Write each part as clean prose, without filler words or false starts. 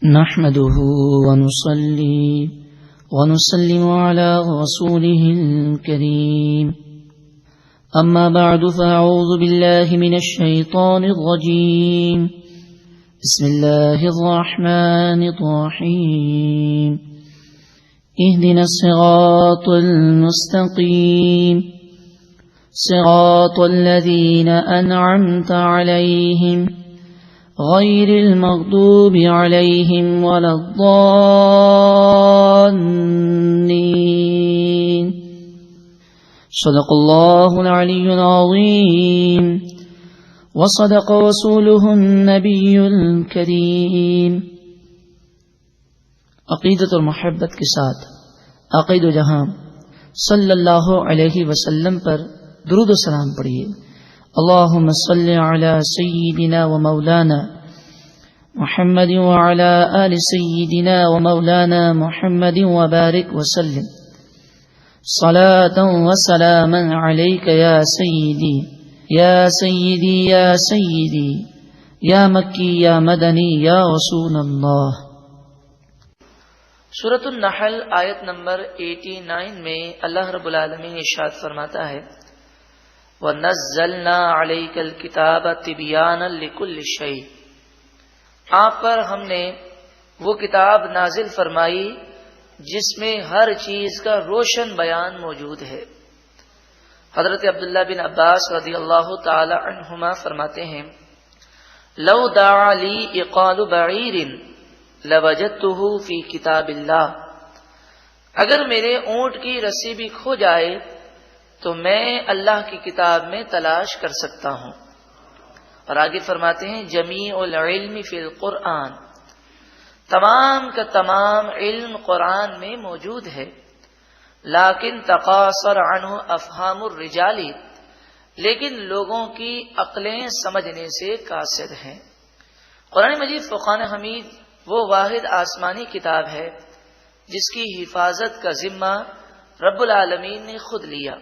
نحمده ونصلي ونسلم على رسوله الكريم أما بعد فأعوذ بالله من الشيطان الرجيم بسم الله الرحمن الرحيم اهدنا الصراط المستقيم صراط الذين أنعمت عليهم غير المغضوب عليهم ولا الضالين صدق الله العلي العظيم وصدق رسوله النبي الكريم۔ عقیدت اور محبت کے ساتھ عقید و جہاں صلی اللہ علیہ وسلم پر درود و سلام پڑھیے۔ اللهم صل على سيدنا ومولانا محمد وعلى آل سيدنا ومولانا محمد وبارك وسلم صلاة وسلاما عليك يا سيدي يا سيدي يا سيدي يا مكي يا مدني يا رسول الله۔ سورۃ النحل آیت نمبر 89 میں اللہ رب العالمین ارشاد فرماتا ہے وَنَزَّلْنَا عَلَيْكَ الْكِتَابَ تِبْيَانًا لِكُلِّ شَيْءٍ، آپ پر ہم نے وہ کتاب نازل فرمائی جس میں ہر چیز کا روشن بیان موجود ہے۔ حضرت عبداللہ بن عباس رضی اللہ تعالی عنہما فرماتے ہیں لو دعا لی اقال بعیر لوجدته فی کتاب اللہ، اگر میرے اونٹ کی رسی بھی کھو جائے تو میں اللہ کی کتاب میں تلاش کر سکتا ہوں۔ اور آگے فرماتے ہیں جمیع العلم فی القرآن، تمام کا تمام علم قرآن میں موجود ہے، لیکن تقاصر عنہ افہام الرجال، لیکن لوگوں کی عقلیں سمجھنے سے قاصر ہیں۔ قرآن مجید فرقان حمید وہ واحد آسمانی کتاب ہے جس کی حفاظت کا ذمہ رب العالمین نے خود لیا۔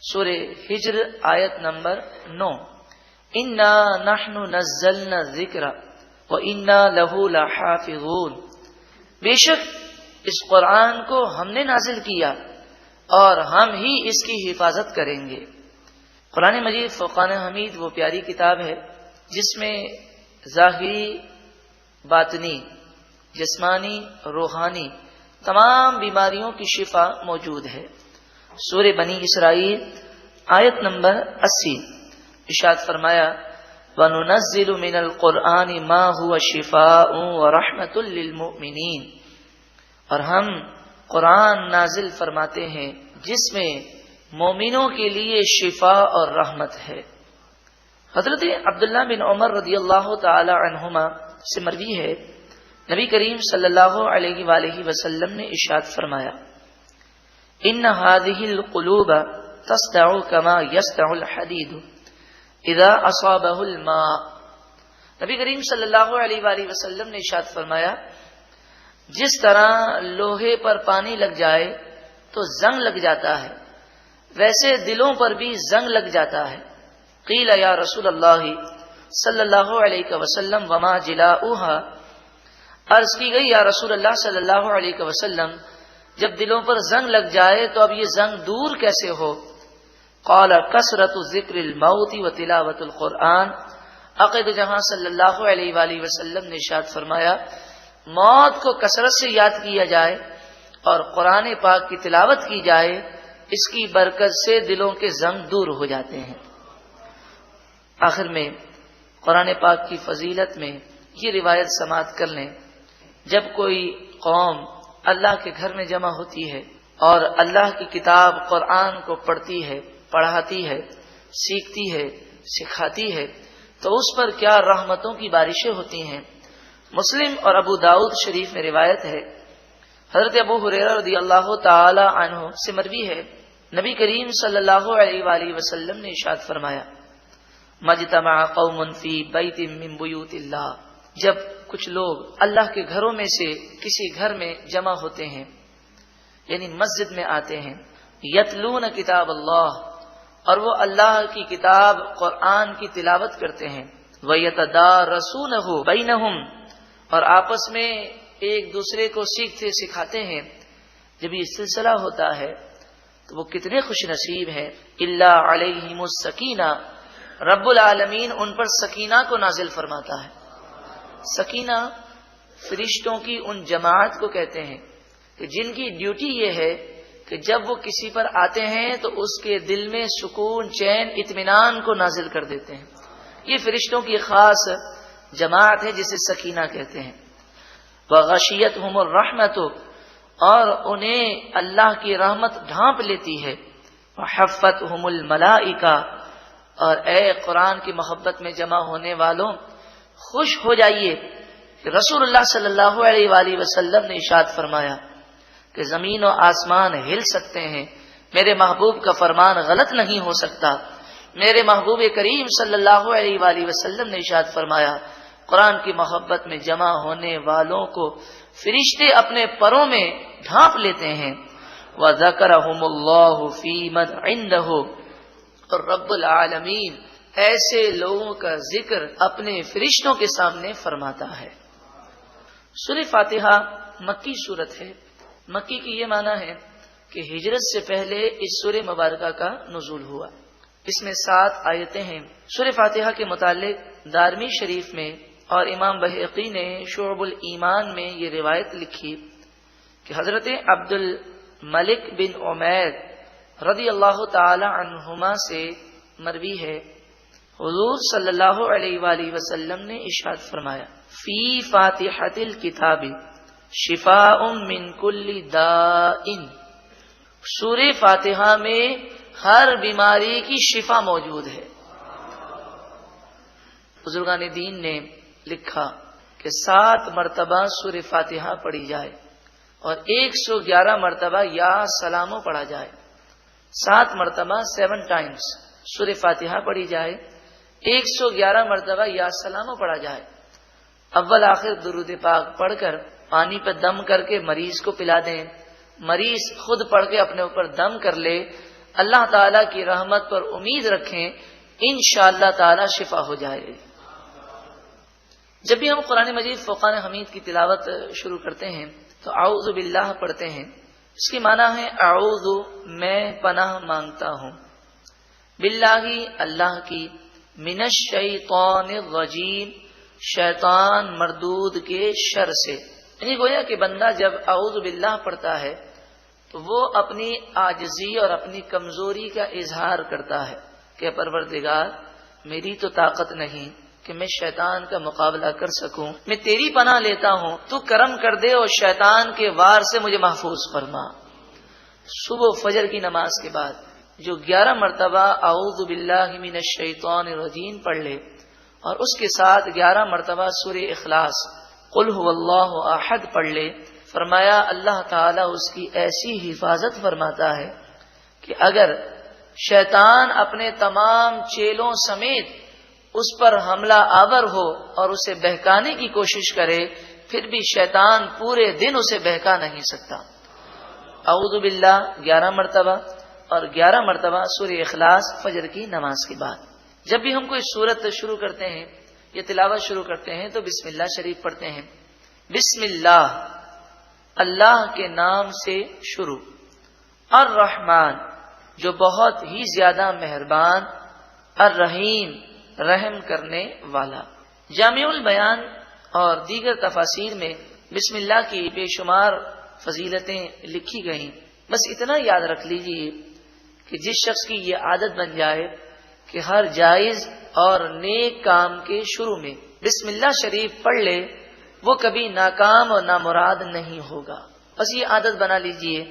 سورہ ہجر آیت نمبر 9 انا نحن نزلنا الذکر وانا له لحافظون، بے شک اس قرآن کو ہم نے نازل کیا اور ہم ہی اس کی حفاظت کریں گے۔ قرآن مجید فرقان حمید وہ پیاری کتاب ہے جس میں ظاہری، باطنی، جسمانی، روحانی تمام بیماریوں کی شفا موجود ہے۔ سورہ بنی اسرائیل آیت نمبر 80 ارشاد فرمایا وَنُنَزِّلُ مِنَ الْقُرْآنِ مَا هُوَ شِفَاءٌ وَرَحْمَةٌ لِّلْمُؤْمِنِينَ، اور ہم قرآن نازل فرماتے ہیں جس میں مومنوں کے لیے شفا اور رحمت ہے۔ حضرت عبداللہ بن عمر رضی اللہ تعالی عنہما سے مروی ہے نبی کریم صلی اللہ علیہ وآلہ وسلم نے ارشاد فرمایا ان هذه القلوب تصدع كما يصدع الحديد اذا اصابه الماء، نبی کریم صلی اللہ علیہ وآلہ وسلم نے ارشاد فرمایا جس طرح لوہے پر پانی لگ جائے تو زنگ لگ جاتا ہے، ویسے دلوں پر بھی زنگ لگ جاتا ہے۔ قیل یا رسول اللہ صلی اللہ علیہ وسلم وما جلاؤها، عرض کی گئی یا رسول اللہ صلی اللہ علیہ وسلم جب دلوں پر زنگ لگ جائے تو اب یہ زنگ دور کیسے ہو؟ قال کثرت ذکر الموت و تلاوت القرآن، عقید جہاں صلی اللہ علیہ وآلہ وسلم نے ارشاد فرمایا موت کو کثرت سے یاد کیا جائے اور قرآن پاک کی تلاوت کی جائے، اس کی برکت سے دلوں کے زنگ دور ہو جاتے ہیں۔ آخر میں قرآن پاک کی فضیلت میں یہ روایت سماعت کر لیں، جب کوئی قوم اللہ کے گھر میں جمع ہوتی ہے اور اللہ کی کتاب قرآن کو پڑھتی ہے، پڑھاتی ہے، سیکھتی ہے، سکھاتی ہے تو اس پر کیا رحمتوں کی بارشیں ہوتی ہیں۔ مسلم اور ابو داؤد شریف میں روایت ہے حضرت ابو ہریرہ رضی اللہ تعالی عنہ سے مروی ہے نبی کریم صلی اللہ علیہ وآلہ وسلم نے ارشاد فرمایا مجتمع قوم فی بیت من بیوت اللہ، جب کچھ لوگ اللہ کے گھروں میں سے کسی گھر میں جمع ہوتے ہیں یعنی مسجد میں آتے ہیں، یتلون کتاب اللہ، اور وہ اللہ کی کتاب قرآن کی تلاوت کرتے ہیں، وَيَتَدَارَسُونَهُ بَيْنَهُمْ، اور آپس میں ایک دوسرے کو سیکھتے سکھاتے ہیں. جب یہ سلسلہ ہوتا ہے تو وہ کتنے خوش نصیب ہیں. اللہ علیہم السکینہ، رب العالمین ان پر سکینہ کو نازل فرماتا ہے. سکینہ فرشتوں کی ان جماعت کو کہتے ہیں کہ جن کی ڈیوٹی یہ ہے کہ جب وہ کسی پر آتے ہیں تو اس کے دل میں سکون، چین، اطمینان کو نازل کر دیتے ہیں. یہ فرشتوں کی خاص جماعت ہے جسے سکینہ کہتے ہیں. وغشیتہم الرحمۃ، اور انہیں اللہ کی رحمت ڈھانپ لیتی ہے. وحفتہم الملائکہ، اور اے قرآن کی محبت میں جمع ہونے والوں خوش ہو جائیے کہ رسول اللہ صلی اللہ علیہ وآلہ وسلم نے ارشاد فرمایا کہ زمین و آسمان ہل سکتے ہیں، میرے محبوب کا فرمان غلط نہیں ہو سکتا. میرے محبوب کریم صلی اللہ علیہ وآلہ وسلم نے ارشاد فرمایا قرآن کی محبت میں جمع ہونے والوں کو فرشتے اپنے پروں میں ڈھانپ لیتے ہیں. وَذَكَرَهُمُ اللَّهُ فِي مَنْ عِنْدَهُ، اور رب العالمین ایسے لوگوں کا ذکر اپنے فرشتوں کے سامنے فرماتا ہے. سورہ فاتحہ مکی سورت ہے. مکی کی یہ معنی ہے کہ ہجرت سے پہلے اس سورہ مبارکہ کا نزول ہوا. اس میں 7 آیتیں ہیں. سورہ فاتحہ کے متعلق دارمی شریف میں اور امام بہقی نے شعب الایمان میں یہ روایت لکھی کہ حضرت عبد الملک بن عمیر رضی اللہ تعالی عنہما سے مروی ہے، حضور صلی اللہ علیہ وآلہ وسلم نے ارشاد فرمایا فی فاتحۃ الکتاب شفاء من کل داء، سورہ فاتحہ میں ہر بیماری کی شفا موجود ہے. بزرگان دین نے لکھا کہ 7 مرتبہ سورہ فاتحہ پڑھی جائے اور 111 مرتبہ یا سلامو پڑھا جائے. 7 مرتبہ 7 ٹائمز سورہ فاتحہ پڑھی جائے، 111 مرتبہ یا سلامو پڑھا جائے. اول آخر درود پاک پڑھ کر پانی پہ دم کر کے مریض کو پلا دیں، مریض خود پڑھ کے اپنے اوپر دم کر لے، اللہ تعالیٰ کی رحمت پر امید رکھیں، انشاءاللہ تعالیٰ شفا ہو جائے. جب بھی ہم قرآن مجید فرقان حمید کی تلاوت شروع کرتے ہیں تو اعوذ باللہ پڑھتے ہیں. اس کی معنی ہے اعوذ، میں پناہ مانگتا ہوں، باللہ اللہ کی، من الشیطان الرجیم، شیطان مردود کے شر سے. یعنی گویا کہ بندہ جب اعوذ باللہ پڑھتا ہے تو وہ اپنی عاجزی اور اپنی کمزوری کا اظہار کرتا ہے کہ پروردگار میری تو طاقت نہیں کہ میں شیطان کا مقابلہ کر سکوں، میں تیری پناہ لیتا ہوں، تو کرم کر دے اور شیطان کے وار سے مجھے محفوظ فرما. صبح فجر کی نماز کے بعد جو 11 مرتبہ اعوذ باللہ من الشیطان الرجیم پڑھ لے اور اس کے ساتھ 11 مرتبہ سورہ اخلاص قل هو اللہ احد پڑھ لے، فرمایا اللہ تعالیٰ اس کی ایسی حفاظت فرماتا ہے کہ اگر شیطان اپنے تمام چیلوں سمیت اس پر حملہ آور ہو اور اسے بہکانے کی کوشش کرے پھر بھی شیطان پورے دن اسے بہکا نہیں سکتا. اعوذ باللہ 11 مرتبہ اور 11 مرتبہ سورہ اخلاص فجر کی نماز کے بعد. جب بھی ہم کوئی سورت شروع کرتے ہیں یا تلاوت شروع کرتے ہیں تو بسم اللہ شریف پڑھتے ہیں. بسم اللہ، اللہ کے نام سے شروع. الرحمن، جو بہت ہی زیادہ مہربان، الرحیم، رحم کرنے والا. جامع البیان اور دیگر تفاسیر میں بسم اللہ کی بے شمار فضیلتیں لکھی گئیں. بس اتنا یاد رکھ لیجئے کہ جس شخص کی یہ عادت بن جائے کہ ہر جائز اور نیک کام کے شروع میں بسم اللہ شریف پڑھ لے وہ کبھی ناکام اور نامراد نہیں ہوگا. بس یہ عادت بنا لیجئے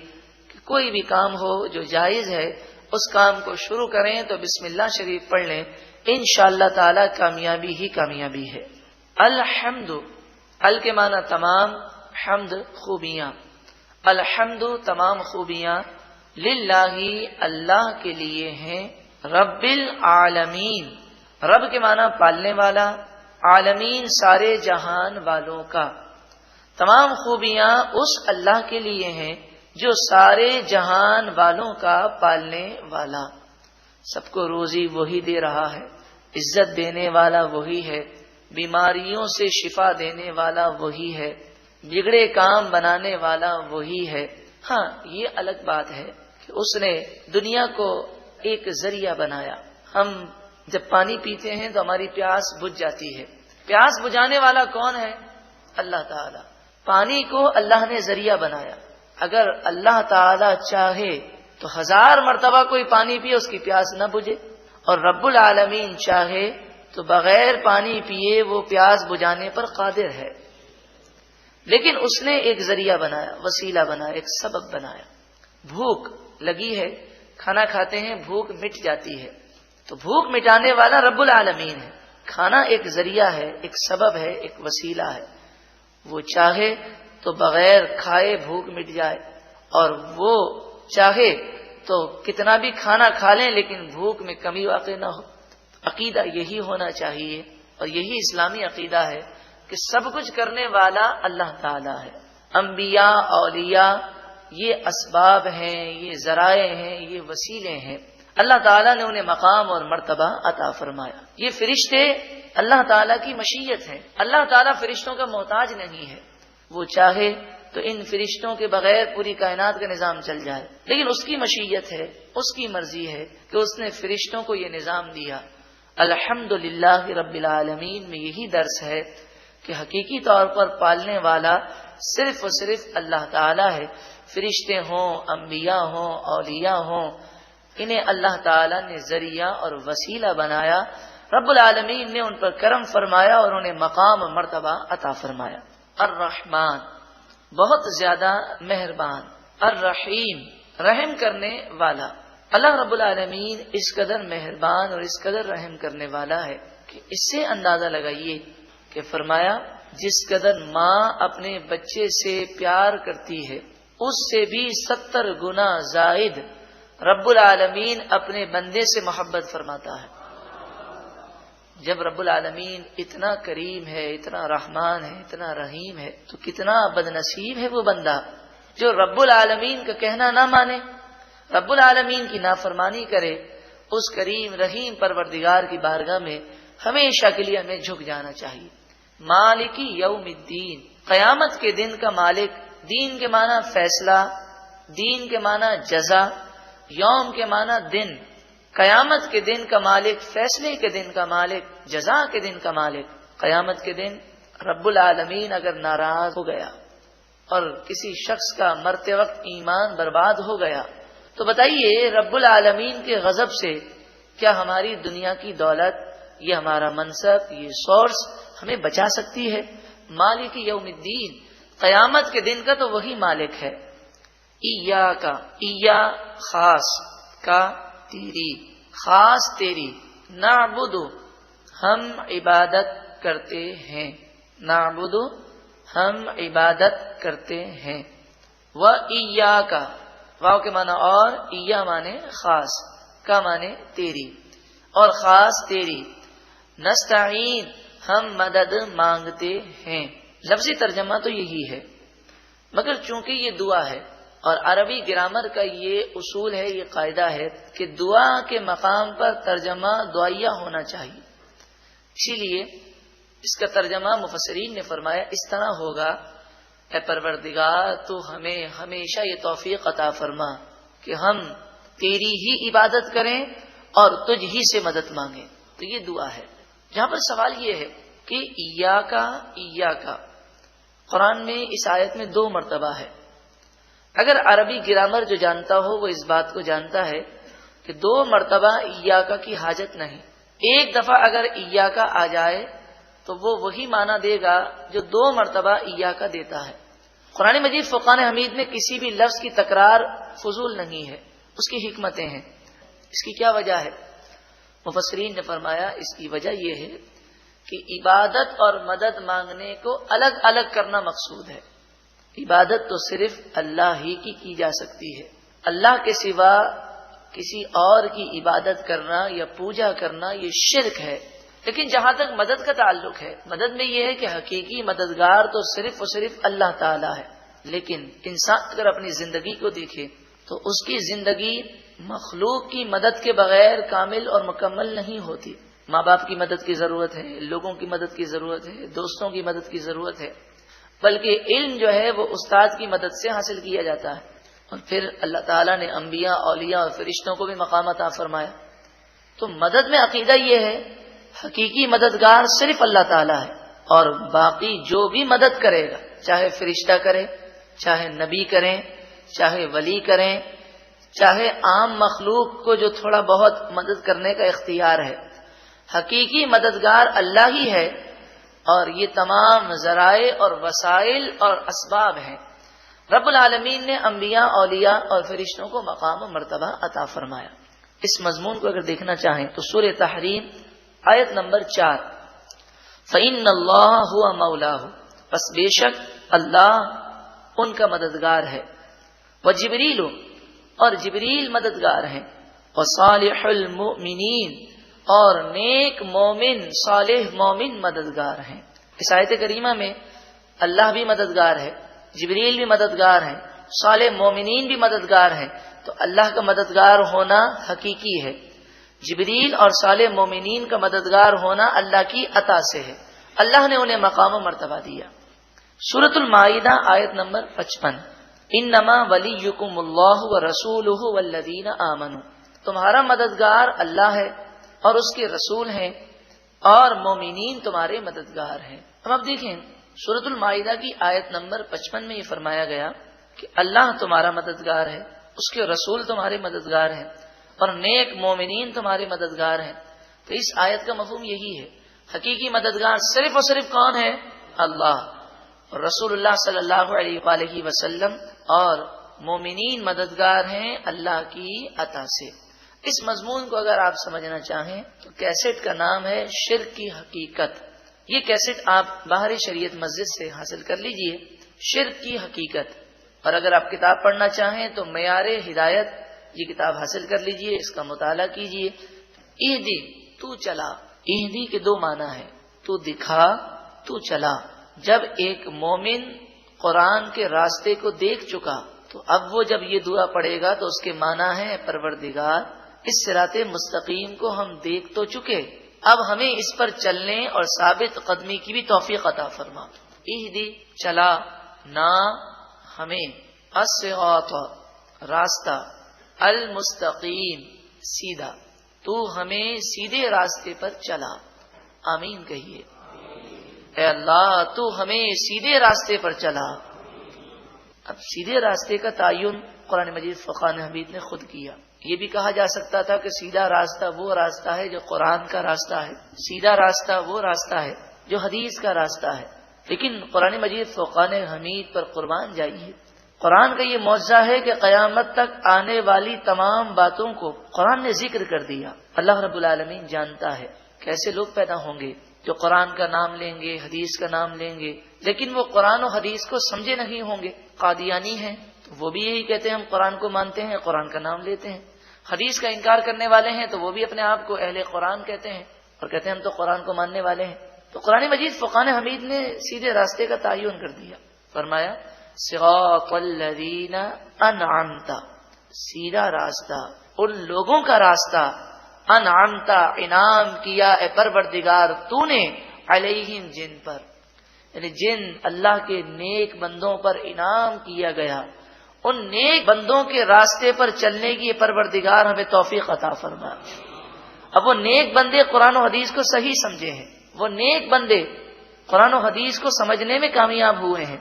کہ کوئی بھی کام ہو جو جائز ہے اس کام کو شروع کریں تو بسم اللہ شریف پڑھ لیں، انشاءاللہ تعالی کامیابی ہی کامیابی ہے. الحمد، ال کے معنی تمام، حمد خوبیاں. الحمد تمام خوبیاں، للہ اللہ کے لیے ہیں، رب العالمین، رب کے معنی پالنے والا، عالمین سارے جہان والوں کا. تمام خوبیاں اس اللہ کے لیے ہیں جو سارے جہان والوں کا پالنے والا. سب کو روزی وہی دے رہا ہے، عزت دینے والا وہی ہے، بیماریوں سے شفا دینے والا وہی ہے، بگڑے کام بنانے والا وہی ہے۔ ہاں، یہ الگ بات ہے کہ اس نے دنیا کو ایک ذریعہ بنایا۔ ہم جب پانی پیتے ہیں تو ہماری پیاس بجھ جاتی ہے۔ پیاس بجھانے والا کون ہے؟ اللہ تعالی۔ پانی کو اللہ نے ذریعہ بنایا۔ اگر اللہ تعالی چاہے تو 1000 مرتبہ کوئی پانی پیے اس کی پیاس نہ بجھے، اور رب العالمین چاہے تو بغیر پانی پیے وہ پیاس بجھانے پر قادر ہے۔ لیکن اس نے ایک ذریعہ بنایا، وسیلہ بنایا، ایک سبب بنایا۔ بھوک لگی ہے، کھانا کھاتے ہیں، بھوک مٹ جاتی ہے، تو بھوک مٹانے والا رب العالمین ہے۔ کھانا ایک ذریعہ ہے، ایک سبب ہے، ایک وسیلہ ہے۔ وہ چاہے تو بغیر کھائے بھوک مٹ جائے، اور وہ چاہے تو کتنا بھی کھانا کھا لیں لیکن بھوک میں کمی واقع نہ ہو۔ عقیدہ یہی ہونا چاہیے، اور یہی اسلامی عقیدہ ہے کہ سب کچھ کرنے والا اللہ تعالی ہے۔ انبیاء، اولیاء یہ اسباب ہیں، یہ ذرائع ہیں، یہ وسیلے ہیں۔ اللہ تعالیٰ نے انہیں مقام اور مرتبہ عطا فرمایا۔ یہ فرشتے اللہ تعالیٰ کی مشیت ہیں۔ اللہ تعالیٰ فرشتوں کا محتاج نہیں ہے۔ وہ چاہے تو ان فرشتوں کے بغیر پوری کائنات کا نظام چل جائے، لیکن اس کی مشیت ہے، اس کی مرضی ہے کہ اس نے فرشتوں کو یہ نظام دیا۔ الحمدللہ رب العالمین میں یہی درس ہے کہ حقیقی طور پر پالنے والا صرف و صرف اللہ تعالیٰ ہے۔ فرشتے ہوں، انبیاء ہوں، اولیاء ہوں، انہیں اللہ تعالیٰ نے ذریعہ اور وسیلہ بنایا۔ رب العالمین نے ان پر کرم فرمایا اور انہیں مقام و مرتبہ عطا فرمایا۔ الرحمن بہت زیادہ مہربان، الرحیم رحم کرنے والا۔ اللہ رب العالمین اس قدر مہربان اور اس قدر رحم کرنے والا ہے کہ اس سے اندازہ لگائیے کہ فرمایا جس قدر ماں اپنے بچے سے پیار کرتی ہے اس سے بھی 70 گنا زائد رب العالمین اپنے بندے سے محبت فرماتا ہے۔ جب رب العالمین اتنا کریم ہے، اتنا رحمان ہے، اتنا رحیم ہے، تو کتنا بدنصیب ہے وہ بندہ جو رب العالمین کا کہنا نہ مانے، رب العالمین کی نافرمانی کرے۔ اس کریم رحیم پروردگار کی بارگاہ میں ہمیشہ کے لیے ہمیں جھک جانا چاہیے۔ مالکی یوم الدین، قیامت کے دن کا مالک۔ دین کے معنی فیصلہ، دین کے معنی جزا، یوم کے معنی دن۔ قیامت کے دن کا مالک، فیصلے کے دن کا مالک، جزا کے دن کا مالک۔ قیامت کے دن رب العالمین اگر ناراض ہو گیا اور کسی شخص کا مرتے وقت ایمان برباد ہو گیا تو بتائیے رب العالمین کے غضب سے کیا ہماری دنیا کی دولت، یہ ہمارا منصب، یہ سورس ہمیں بچا سکتی ہے؟ مالک یوم الدین، قیامت کے دن کا تو وہی مالک ہے۔ ایا کا، ایا خاص کا تیری، خاص تیری، نعبد ہم عبادت کرتے ہیں، نعبد ہم عبادت کرتے ہیں، و ایا کا، واو کے معنی اور، ایا معنی خاص، کا معنی تیری، اور خاص تیری، نستعین ہم مدد مانگتے ہیں۔ لفظی ترجمہ تو یہی ہے، مگر چونکہ یہ دعا ہے اور عربی گرامر کا یہ اصول ہے، یہ قاعدہ ہے کہ دعا کے مقام پر ترجمہ دعائیہ ہونا چاہیے، اسی لیے اس کا ترجمہ مفسرین نے فرمایا اس طرح ہوگا: اے پروردگار تو ہمیں ہمیشہ یہ توفیق عطا فرما کہ ہم تیری ہی عبادت کریں اور تجھ ہی سے مدد مانگیں۔ تو یہ دعا ہے۔ یہاں پر سوال یہ ہے کہ ایاکا قرآن میں اس آیت میں 2 مرتبہ ہے۔ اگر عربی گرامر جو جانتا ہو وہ اس بات کو جانتا ہے کہ 2 مرتبہ ایاکا کی حاجت نہیں، ایک دفعہ اگر ایاکا آ جائے تو وہ وہی معنی دے گا جو 2 مرتبہ ایاکا دیتا ہے۔ قرآن مجید فرقان حمید میں کسی بھی لفظ کی تکرار فضول نہیں ہے، اس کی حکمتیں ہیں۔ اس کی کیا وجہ ہے؟ مفسرین نے فرمایا اس کی وجہ یہ ہے کہ عبادت اور مدد مانگنے کو الگ الگ کرنا مقصود ہے۔ عبادت تو صرف اللہ ہی کی جا سکتی ہے، اللہ کے سوا کسی اور کی عبادت کرنا یا پوجا کرنا یہ شرک ہے۔ لیکن جہاں تک مدد کا تعلق ہے، مدد میں یہ ہے کہ حقیقی مددگار تو صرف اور صرف اللہ تعالی ہے، لیکن انسان اگر اپنی زندگی کو دیکھے تو اس کی زندگی مخلوق کی مدد کے بغیر کامل اور مکمل نہیں ہوتی۔ ماں باپ کی مدد کی ضرورت ہے، لوگوں کی مدد کی ضرورت ہے، دوستوں کی مدد کی ضرورت ہے، بلکہ علم جو ہے وہ استاد کی مدد سے حاصل کیا جاتا ہے۔ اور پھر اللہ تعالیٰ نے انبیاء، اولیاء اور فرشتوں کو بھی مقام عطا فرمایا۔ تو مدد میں عقیدہ یہ ہے حقیقی مددگار صرف اللہ تعالیٰ ہے، اور باقی جو بھی مدد کرے گا، چاہے فرشتہ کرے، چاہے نبی کریں، چاہے ولی کریں، چاہے عام مخلوق کو جو تھوڑا بہت مدد کرنے کا اختیار ہے، حقیقی مددگار اللہ ہی ہے۔ اور یہ تمام ذرائع اور وسائل اور اسباب ہیں۔ رب العالمین نے انبیاء، اولیاء اور فرشتوں کو مقام و مرتبہ عطا فرمایا۔ اس مضمون کو اگر دیکھنا چاہیں تو سورہ تحریم آیت نمبر 4، فَإِنَّ اللَّهَ هُوَ مَوْلَاهُ، پس بے شک اللہ ان کا مددگار ہے، وجبریل، اور جبریل مددگار ہیں، وصالح المؤمنین، اور نیک مومن، صالح مومن مددگار ہیں۔ اس آیت کریمہ میں اللہ بھی مددگار ہے، جبریل بھی مددگار ہیں، صالح مومنین بھی مددگار ہیں۔ تو اللہ کا مددگار ہونا حقیقی ہے، جبریل اور صالح مومنین کا مددگار ہونا اللہ کی عطا سے ہے، اللہ نے انہیں مقام و مرتبہ دیا۔ سورۃ المائدہ آیت نمبر 55، انما ولیکم اللہ ورسولہ والذین آمنوا، تمہارا مددگار اللہ ہے اور اس کے رسول ہیں، اور مومنین تمہارے مددگار ہیں۔ اب دیکھیں سورۃ المائدہ کی آیت نمبر 55 میں یہ فرمایا گیا کہ اللہ تمہارا مددگار ہے، اس کے رسول تمہارے مددگار ہیں، اور نیک مومنین تمہارے مددگار ہیں۔ تو اس آیت کا مفہوم یہی ہے، حقیقی مددگار صرف اور صرف کون ہے؟ اللہ، اور رسول اللہ صلی اللہ علیہ وآلہ وسلم، اور مومنین مددگار ہیں اللہ کی عطا سے۔ اس مضمون کو اگر آپ سمجھنا چاہیں تو کیسٹ کا نام ہے شرک کی حقیقت۔ یہ کیسٹ آپ باہری شریعت مسجد سے حاصل کر لیجئے، شرک کی حقیقت۔ اور اگر آپ کتاب پڑھنا چاہیں تو معیار ہدایت، یہ کتاب حاصل کر لیجئے، اس کا مطالعہ کیجئے۔ اہدی، تو چلا، اہدی کے دو معنی ہے، تو دکھا، تو چلا۔ جب ایک مومن قرآن کے راستے کو دیکھ چکا تو اب وہ جب یہ دعا پڑھے گا تو اس کے معنی ہے پروردگار، اس صراط مستقیم کو ہم دیکھ تو چکے، اب ہمیں اس پر چلنے اور ثابت قدمی کی بھی توفیق عطا فرما۔ اہدی، چلا، نا ہمیں، الصراط، راستہ، المستقیم، سیدھا، تو ہمیں سیدھے راستے پر چلا۔ آمین کہیے۔ اے اللہ تو ہمیں سیدھے راستے پر چلا۔ اب سیدھے راستے کا تعین قرآن مجید فقان حمید نے خود کیا۔ یہ بھی کہا جا سکتا تھا کہ سیدھا راستہ وہ راستہ ہے جو قرآن کا راستہ ہے، سیدھا راستہ وہ راستہ ہے جو حدیث کا راستہ ہے، لیکن قرآن مجید فقان حمید پر قربان جائیے۔ قرآن کا یہ معجزہ ہے کہ قیامت تک آنے والی تمام باتوں کو قرآن نے ذکر کر دیا۔ اللہ رب العالمین جانتا ہے کیسے لوگ پیدا ہوں گے جو قرآن کا نام لیں گے، حدیث کا نام لیں گے، لیکن وہ قرآن و حدیث کو سمجھے نہیں ہوں گے۔ قادیانی ہیں تو وہ بھی یہی کہتے ہیں ہم قرآن کو مانتے ہیں، قرآن کا نام لیتے ہیں۔ حدیث کا انکار کرنے والے ہیں تو وہ بھی اپنے آپ کو اہل قرآن کہتے ہیں اور کہتے ہیں ہم تو قرآن کو ماننے والے ہیں۔ تو قرآن مجید فقان حمید نے سیدھے راستے کا تعین کر دیا، فرمایا صراط الذین انعمت، سیدھا راستہ ان لوگوں کا راستہ، انعمت انعام کیا اے پروردگار تو نے، علیہم جن پر، یعنی جن اللہ کے نیک بندوں پر انعام کیا گیا، ان نیک بندوں کے راستے پر چلنے کی یہ پروردگار ہمیں توفیق عطا فرما۔ اب وہ نیک بندے قرآن و حدیث کو صحیح سمجھے ہیں، وہ نیک بندے قرآن و حدیث کو سمجھنے میں کامیاب ہوئے ہیں،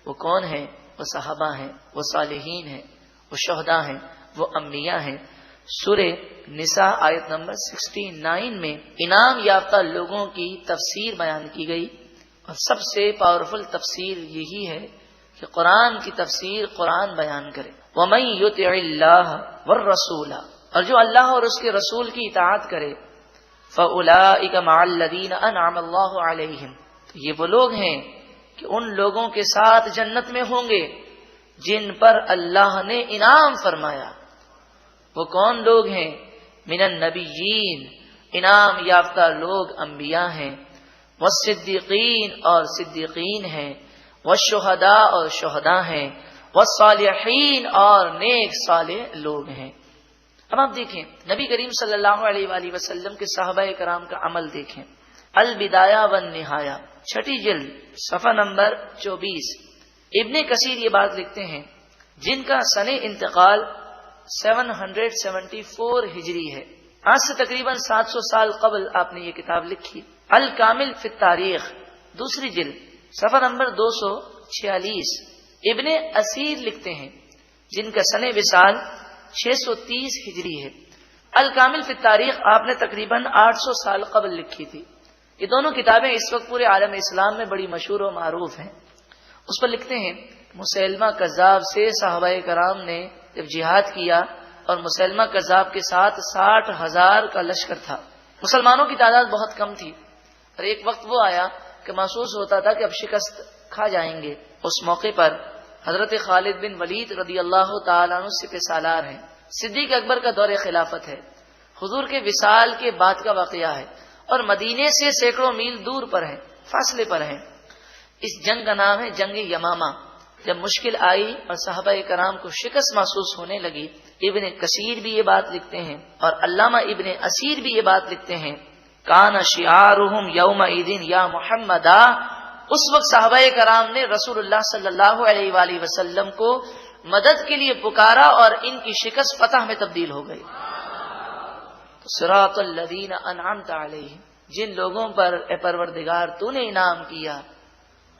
وہ کون ہیں؟ وہ صحابہ ہیں، وہ صالحین ہیں، وہ شہداء ہیں، وہ انبیاء ہیں۔ سورہ نساء آیت نمبر 69 میں انعام یافتہ لوگوں کی تفسیر بیان کی گئی، اور سب سے پاورفل تفسیر یہی ہے کہ قرآن کی تفسیر قرآن بیان کرے۔ وَمَن يُطِعِ اللَّهَ وَالرَّسُولَ، اور جو اللہ اور اس کے رسول کی اطاعت کرے، فَأُولَٰئِكَ مَعَ الَّذِينَ أَنْعَمَ اللَّهُ عَلَيْهِمْ، تو یہ وہ لوگ ہیں کہ ان لوگوں کے ساتھ جنت میں ہوں گے جن پر اللہ نے انعام فرمایا۔ وہ کون لوگ ہیں؟ من النبیین، انعام یافتہ لوگ انبیاء ہیں، والصدیقین اور صدیقین ہیں، والشہداء اور شہداء ہیں، والصالحین اور نیک صالح لوگ ہیں۔ اب آپ دیکھیں نبی کریم صلی اللہ علیہ وآلہ وسلم کے صحابہ کرام کا عمل دیکھیں. البدایہ والنہایہ 6 جلد صفحہ نمبر 24. ابن کثیر یہ بات لکھتے ہیں جن کا سن انتقال 774 ہجری ہے. آج سے تقریباً 700 سال قبل آپ نے یہ کتاب لکھی. الکامل فی التاریخ 2 جلد صفحہ نمبر 246. ابن اسیر لکھتے ہیں جن کا سن وصال 630 ہجری ہے. الکامل فی التاریخ آپ نے تقریباً 800 سال قبل لکھی تھی. یہ دونوں کتابیں اس وقت پورے عالم اسلام میں بڑی مشہور و معروف ہیں. اس پر لکھتے ہیں مسیلمہ کذاب سے صحابہ کرام نے جب جہاد کیا اور مسیلمہ کذاب کے ساتھ 60,000 کا لشکر تھا. مسلمانوں کی تعداد بہت کم تھی اور ایک وقت وہ آیا کہ محسوس ہوتا تھا کہ اب شکست کھا جائیں گے. اس موقع پر حضرت خالد بن ولید رضی اللہ تعالیٰ عنہ سپہ سالار ہیں. صدیق اکبر کا دور خلافت ہے. حضور کے وصال کے بعد کا واقعہ ہے اور مدینے سے سینکڑوں میل دور پر ہیں، فاصلے پر ہیں. اس جنگ کا نام ہے جنگ یمامہ. جب مشکل آئی اور صحابہ کرام کو شکست محسوس ہونے لگی، ابن کثیر بھی یہ بات لکھتے ہیں اور علامہ ابن اسیر بھی یہ بات لکھتے ہیں کان شعارہم یومئذ یا محمدا. اس وقت صحابہ کرام نے رسول اللہ صلی اللہ علیہ وآلہ وسلم کو مدد کے لیے پکارا اور ان کی شکست فتح میں تبدیل ہو گئی. صراط الذین انعمت علیہم، جن لوگوں پر اے پروردگار تو نے انعام کیا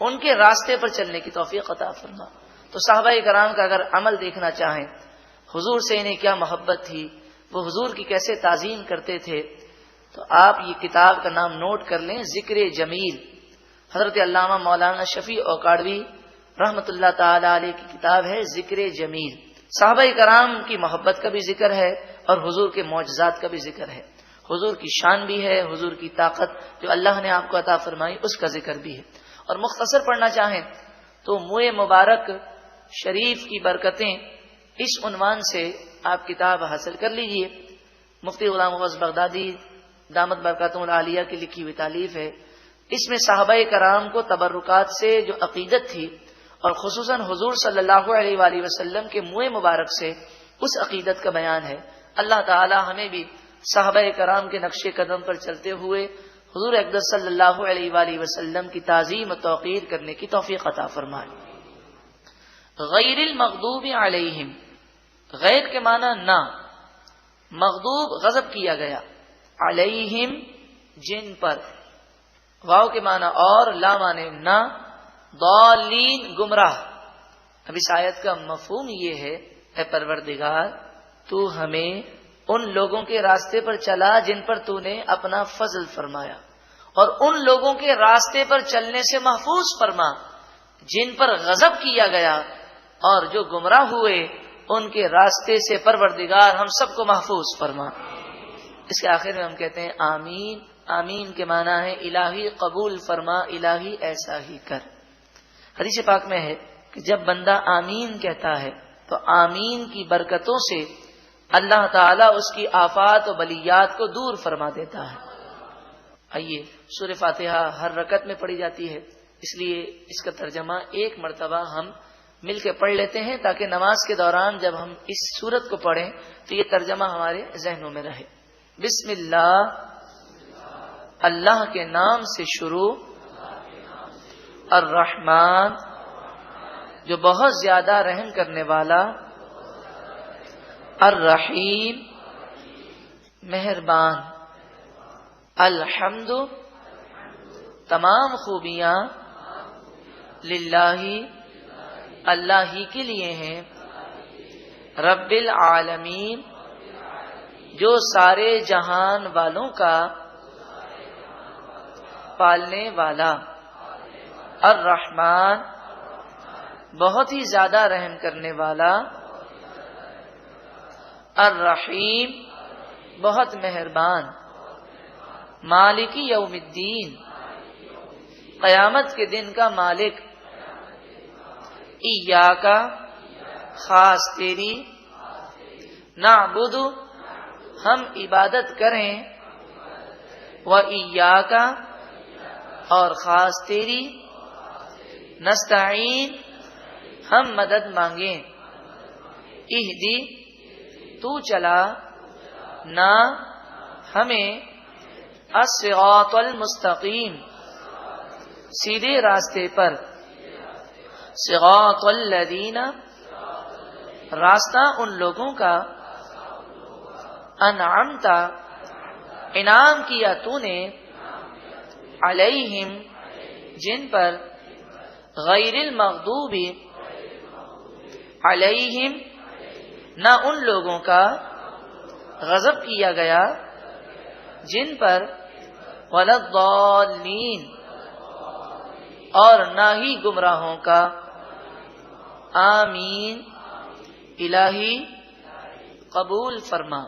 ان کے راستے پر چلنے کی توفیق عطا فرما. تو صحابہ کرام کا اگر عمل دیکھنا چاہیں، حضور سے انہیں کیا محبت تھی، وہ حضور کی کیسے تعظیم کرتے تھے، تو آپ یہ کتاب کا نام نوٹ کر لیں، ذکر جمیل. حضرت علامہ مولانا شفیع اوکاڑوی رحمت اللہ تعالی علیہ کی کتاب ہے ذکر جمیل. صحابہ کرام کی محبت کا بھی ذکر ہے اور حضور کے معجزات کا بھی ذکر ہے. حضور کی شان بھی ہے، حضور کی طاقت جو اللہ نے آپ کو عطا فرمائی اس کا ذکر بھی ہے. اور مختصر پڑھنا چاہیں تو منہ مبارک شریف کی برکتیں اس عنوان سے آپ کتاب حاصل کر لیجئے. مفتی غلام غوث بغدادی دامت برکاتہم العالیہ کی لکھی ہوئی تالیف ہے. اس میں صحابہ کرام کو تبرکات سے جو عقیدت تھی اور خصوصاً حضور صلی اللہ علیہ وآلہ وسلم کے منہ مبارک سے اس عقیدت کا بیان ہے. اللہ تعالی ہمیں بھی صحابہ کرام کے نقش قدم پر چلتے ہوئے حضور اقدس صلی اللہ علیہ وآلہ وسلم کی تعظیم و توقیر کرنے کی توفیق عطا فرمائے. غیر المغضوب علیہم، غیر کے معنی نہ، مغضوب غضب کیا گیا، علیہم جن پر، واو کے معنی اور، لا معنی نہ، ضالین گمراہ. اب اس آیت کا مفہوم یہ ہے اے پروردگار تو ہمیں ان لوگوں کے راستے پر چلا جن پر تو نے اپنا فضل فرمایا، اور ان لوگوں کے راستے پر چلنے سے محفوظ فرما جن پر غضب کیا گیا، اور جو گمراہ ہوئے ان کے راستے سے پروردگار ہم سب کو محفوظ فرما. اس کے آخر میں ہم کہتے ہیں آمین. آمین کے معنی ہے الہی قبول فرما، الہی ایسا ہی کر. حدیث پاک میں ہے کہ جب بندہ آمین کہتا ہے تو آمین کی برکتوں سے اللہ تعالیٰ اس کی آفات و بلیات کو دور فرما دیتا ہے. آئیے سورہ فاتحہ ہر رکعت میں پڑھی جاتی ہے، اس لیے اس کا ترجمہ ایک مرتبہ ہم مل کے پڑھ لیتے ہیں تاکہ نماز کے دوران جب ہم اس سورت کو پڑھیں تو یہ ترجمہ ہمارے ذہنوں میں رہے. بسم اللہ، اللہ کے نام سے شروع، الرحمن جو بہت زیادہ رحم کرنے والا، الرحیم مہربان، الحمد تمام خوبیاں، للہ اللہ ہی کے لیے ہیں، رب العالمین جو سارے جہان والوں کا پالنے والا، الرحمن بہت ہی زیادہ رحم کرنے والا، الرحیم بہت مہربان، مالک یوم الدین قیامت کے دن کا مالک، ایاک خاص تیری، نعبد ہم عبادت کریں، و ایاک اور خاص تیری، نستعین ہم مدد مانگیں، اہدی تو چلا، نہ ہمیں الصراط المستقیم سیدھے راستے پر، صراط الذین راستہ ان لوگوں کا، انعمت انعام کیا تو نے، علیہم جن پر، غیر المغضوب علیہم نہ ان لوگوں کا غضب کیا گیا جن پر، ولا الضالین اور نہ ہی گمراہوں کا، آمین الہی قبول فرما۔